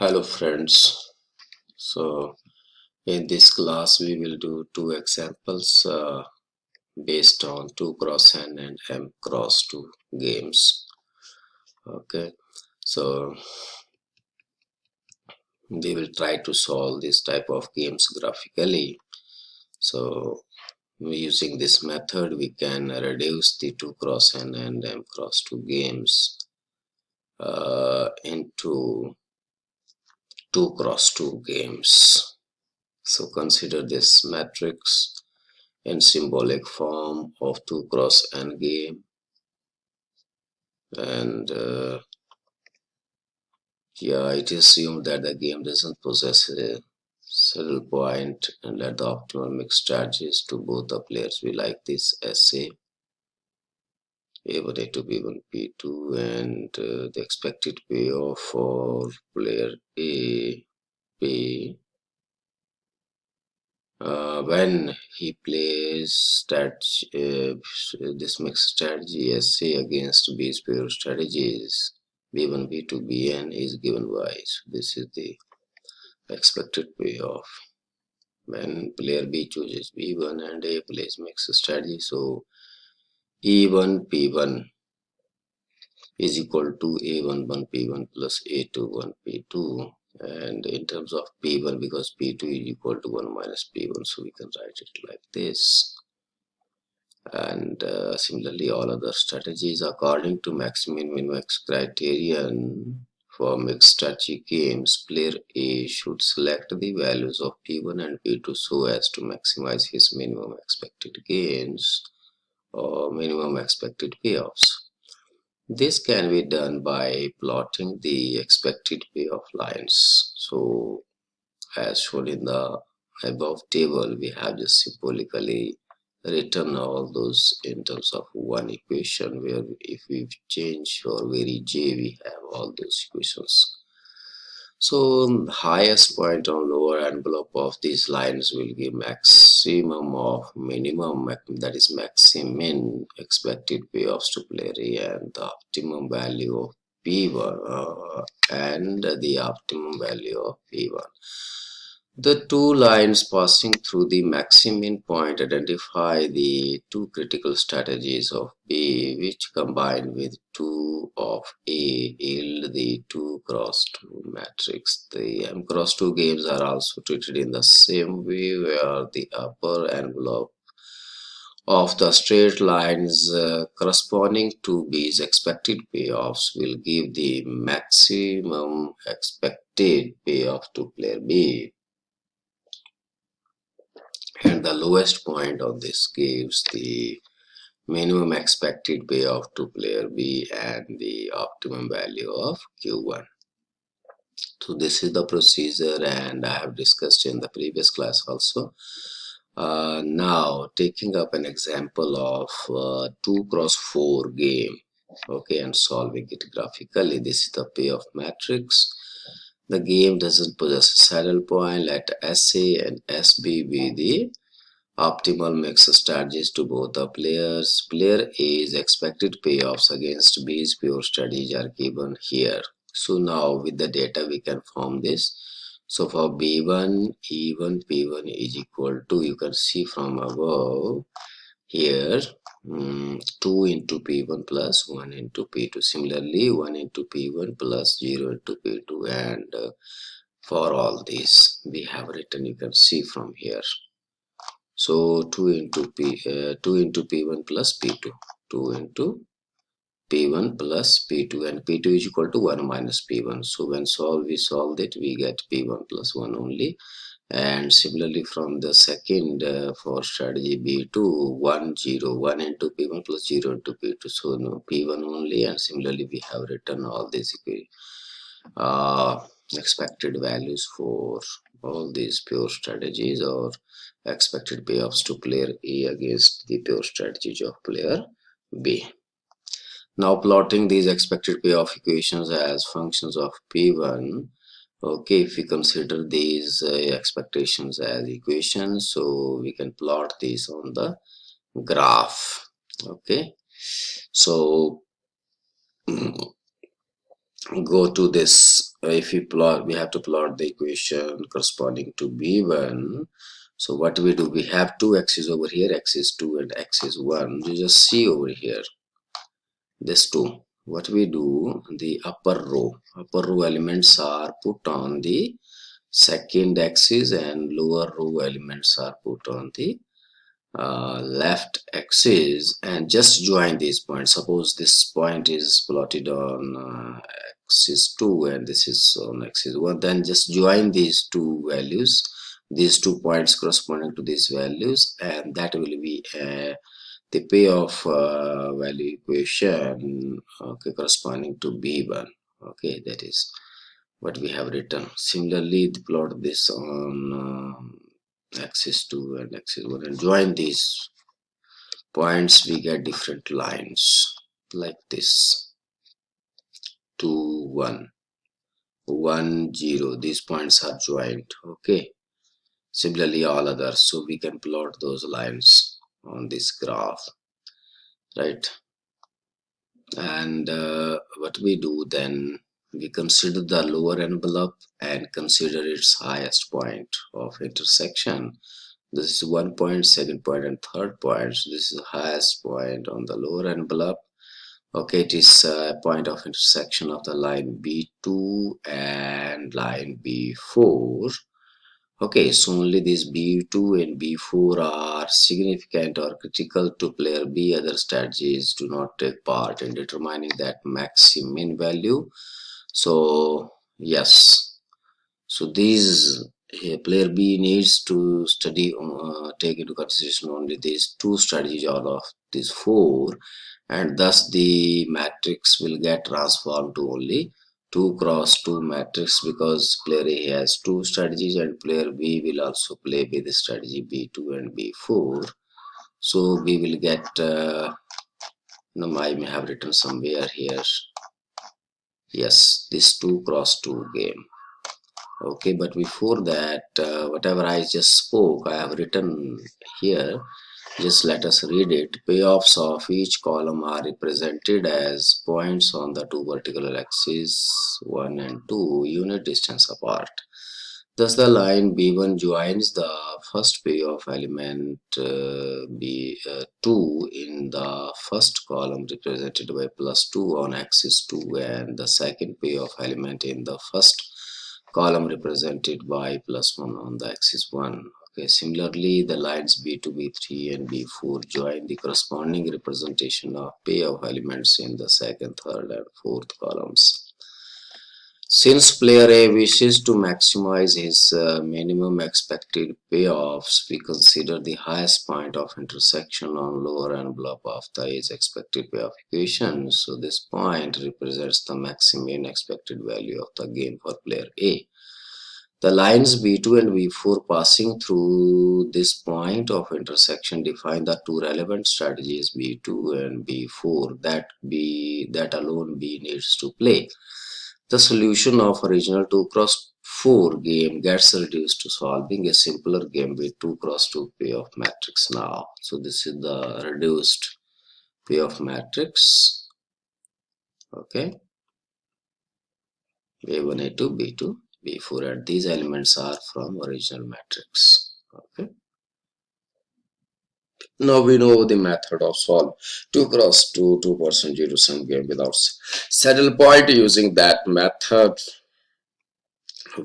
Hello friends. So in this class we will do two examples based on 2 cross n and m cross 2 games. Okay, so we will try to solve this type of games graphically. So using this method we can reduce the 2 cross n and m cross 2 games into 2 cross 2 games. So consider this matrix in symbolic form of 2 cross n game, and yeah, it is assumed that the game doesn't possess a saddle point and that the optimal mix charges to both the players be like this SA A1 A2 B1 P2, and the expected payoff for player A B when he plays this mixed strategy SA against B's pure strategies, B1, B2, Bn is given by. So this is the expected payoff when player B chooses B1 and A plays mixed strategy. So E1 P1 is equal to A11 P1 plus A21 P2. And in terms of P1, because P2 is equal to 1 minus P1, so we can write it like this. And similarly, all other strategies according to maximum min-max criterion for mixed strategy games, player A should select the values of P1 and P2 so as to maximize his minimum expected gains or minimum expected payoffs. This can be done by plotting the expected payoff lines. So as shown in the above table, we have just symbolically written all those in terms of one equation, where if we change or vary j, we have all those equations. So highest point on lower envelope of these lines will give maximum of minimum, that is maximum expected payoffs to player A, and the optimum value of P1 and the optimum value of P1. The two lines passing through the maximum point identify the two critical strategies of B, which combined with 2 of A yield the 2 cross 2 matrix. The M cross 2 games are also treated in the same way, where the upper envelope of the straight lines corresponding to B's expected payoffs will give the maximum expected payoff to player B, and the lowest point of this gives the minimum expected payoff to player B and the optimum value of Q1. So this is the procedure, and I have discussed in the previous class also. Now taking up an example of 2 cross 4 game, okay, and solving it graphically. This is the payoff matrix. The game doesn't possess a saddle point. Let SA and SB be the optimal mix strategies to both the players. Player A's expected payoffs against B's pure strategies are given here. So now with the data we can form this. So for B1, E1 P1 is equal to, you can see from above here, 2 into P1 plus 1 into P2. Similarly, 1 into P1 plus 0 into P2, and for all these we have written, you can see from here. So 2 into P1 plus P2, 2 into P1 plus P2, and P2 is equal to 1 minus P1. So when we solve it, we get P1 plus 1 only. And similarly from the second for strategy B2, 1 0, 1 into P1 plus 0 into P2, so no P1 only. And similarly we have written all these expected values for all these pure strategies or expected payoffs to player A against the pure strategies of player B. Now plotting these expected payoff equations as functions of P1. Okay, if we consider these expectations as equations, so we can plot these on the graph. Okay, so go to this, if we plot, we have to plot the equation corresponding to b1. So what we do, we have two axes over here, axis 2 and axis 1. You just see over here this 2. What we do, the upper row elements are put on the second axis and lower row elements are put on the left axis, and just join these points. Suppose this point is plotted on axis 2 and this is on axis 1, then just join these two values, these 2 points corresponding to these values, and that will be the payoff value equation, okay, corresponding to b1. Okay, that is what we have written. Similarly, plot this on axis 2 and axis 1 and join these points, we get different lines like this: 2 1 1 0. These points are joined. Okay, similarly all others, so we can plot those lines on this graph, right? And what we do then, we consider the lower envelope and consider its highest point of intersection. This is 1 point, second point, and third point. So this is the highest point on the lower envelope. Okay, it is a point of intersection of the line B2 and line B4. Okay, so only these B2 and B4 are significant or critical to player B. Other strategies do not take part in determining that maximum value. So yes, so these player B needs to study, take into consideration only these two strategies out of these four, and thus the matrix will get transformed to only 2 cross 2 matrix, because player A has two strategies and player B will also play with the strategy B2 and B4. So we will get, no, I may have written somewhere here, yes, this 2 cross 2 game. Okay, but before that, whatever I just spoke, I have written here. Just let us read it. Payoffs of each column are represented as points on the two vertical axes 1 and 2 unit distance apart. Thus the line B1 joins the first payoff element B2 in the first column represented by +2 on axis 2, and the second payoff element in the first column represented by +1 on the axis 1. Okay, similarly, the lines B2, B3 and B4 join the corresponding representation of payoff elements in the second, third and fourth columns. Since player A wishes to maximize his minimum expected payoffs, we consider the highest point of intersection on lower envelope of the is expected payoff equation. So this point represents the maximum expected value of the game for player A. The lines B2 and B4 passing through this point of intersection define the two relevant strategies B2 and B4 that alone B needs to play. The solution of original 2 cross 4 game gets reduced to solving a simpler game with 2 cross 2 payoff matrix now. So this is the reduced payoff matrix. Okay, A1, A2, B2, B4, and these elements are from original matrix. Okay. Now we know the method of solve 2 cross 2 2% zero sum game without saddle point. Using that method,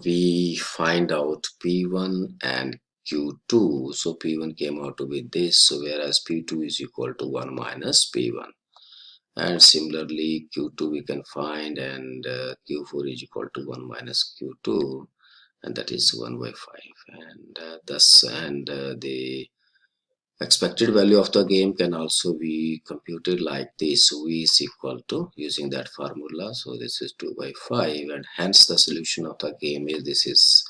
we find out P1 and Q2. So P1 came out to be this, so whereas P2 is equal to 1 minus P1. And similarly Q2 we can find, and Q4 is equal to 1 minus Q2, and that is 1 by 5. And the expected value of the game can also be computed like this: V is equal to, using that formula, so this is 2 by 5, and hence the solution of the game is, this is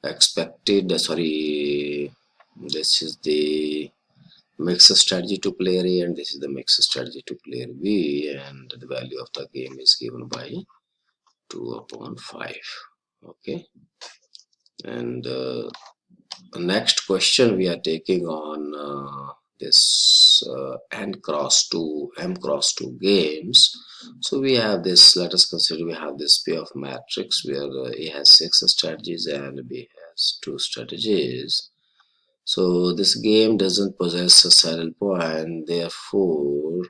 expected, this is the mixed strategy to player A and this is the mixed strategy to player B, and the value of the game is given by 2 upon 5. Okay, and next question we are taking on this m cross 2 games. So we have this, let us consider we have this payoff matrix where A has 6 strategies and B has 2 strategies. So this game doesn't possess a saddle point, therefore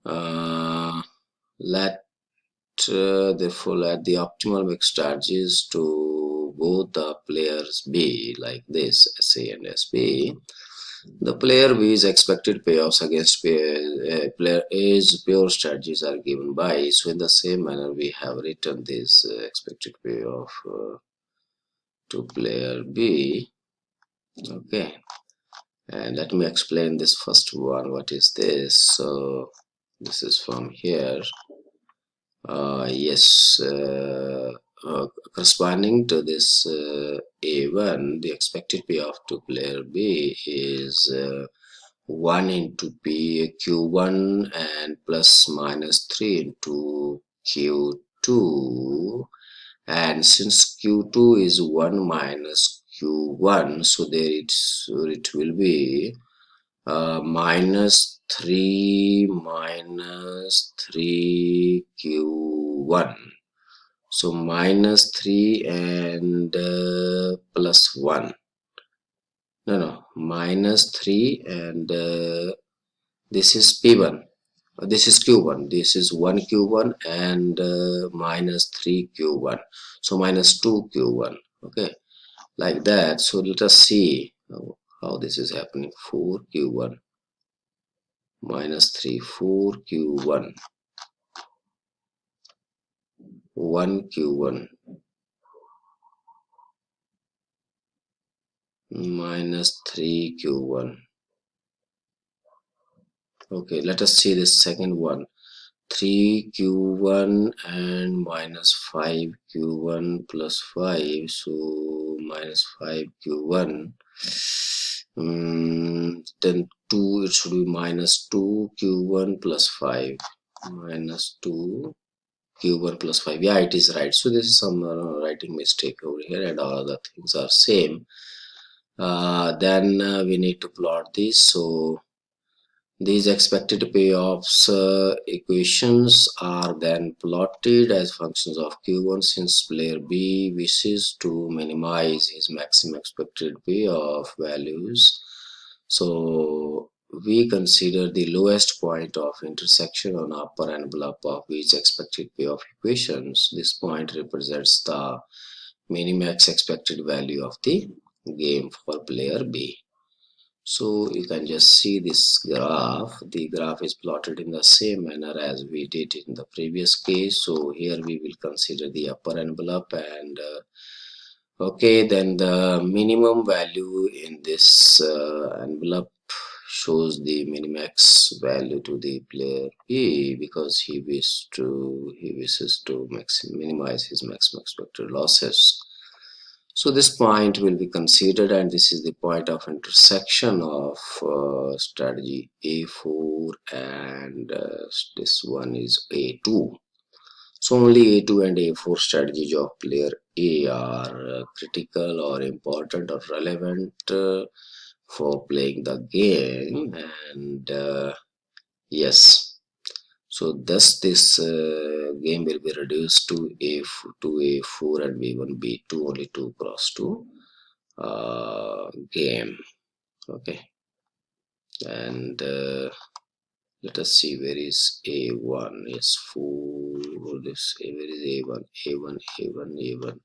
uh, let let the optimal mix strategies to both the players be like this, SA and SB. The player B's expected payoffs against player A's pure strategies are given by. So in the same manner, we have written this expected payoff to player B. Okay, and let me explain this first one. What is this? So this is from here. Yes, corresponding to this A1, the expected payoff to player B is 1 into P Q1 and plus minus 3 into Q2. And since Q2 is 1 minus Q1, so it will be minus 3 Q1. So minus 3 and plus 1. No, minus 3 and this is P1. This is Q1. This is 1 Q1 and minus 3 Q1. So minus 2 Q1. Okay, like that. So let us see how this is happening. 4 Q1 minus 3, 4 Q1, 1 Q1 minus 3 Q1. Okay, let us see this second one. 3 Q1 and minus 5 Q1 plus 5. So minus 5 Q1. Then 2, it should be minus 2 Q1 plus 5. Minus 2 Q1 plus 5. Yeah, it is right. So this is some writing mistake over here, and all other things are same. Then we need to plot this. So these expected payoffs equations are then plotted as functions of Q1 since player B wishes to minimize his maximum expected payoff values. So we consider the lowest point of intersection on upper envelope of each expected payoff equations. This point represents the minimax expected value of the game for player B. So you can just see this graph. The graph is plotted in the same manner as we did in the previous case. So here we will consider the upper envelope, and okay, then the minimum value in this envelope shows the minimax value to the player E because he wishes to minimize his maximum expected losses. So this point will be considered, and this is the point of intersection of strategy A4 and this one is A2. So only A2 and A4 strategies of player A are critical or important or relevant for playing the game, and yes. So thus this game will be reduced to A4 and B1 B2, only 2 cross 2 game. Okay, and let us see where is A1 is 4. This where is A1 A1 A1 A1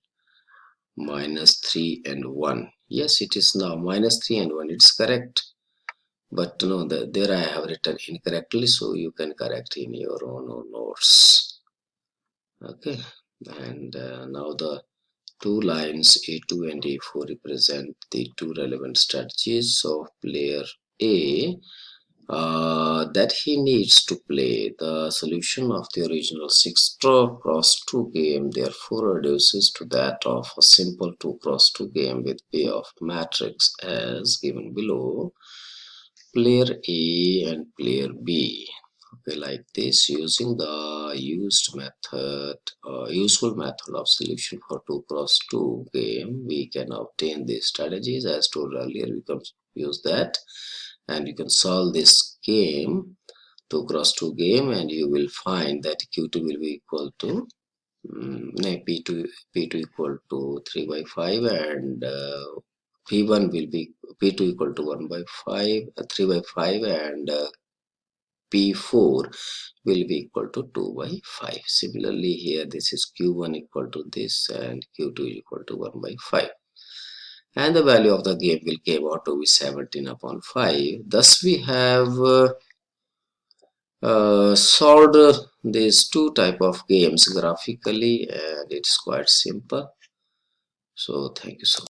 minus 3 and 1. Yes, it is now minus 3 and 1. It's correct. But no, there I have written incorrectly, so you can correct in your own notes. Okay, and now the two lines A2 and A4 represent the two relevant strategies of player A that he needs to play. The solution of the original 6 cross 2 game therefore reduces to that of a simple 2 cross 2 game with payoff matrix as given below. Player A and player B. Okay, like this, using the useful method of solution for 2 cross 2 game, we can obtain these strategies. As told earlier, we can use that, and you can solve this game, 2 cross 2 game, and you will find that Q2 will be equal to no, P2 equal to 3 by 5, and P1 will be P2 equal to 1 by 5, 3 by 5, and P4 will be equal to 2 by 5. Similarly, here this is Q1 equal to this, and Q2 equal to 1 by 5. And the value of the game will come out to be 17 upon 5. Thus, we have solved these two type of games graphically, and it's quite simple. So thank you so much.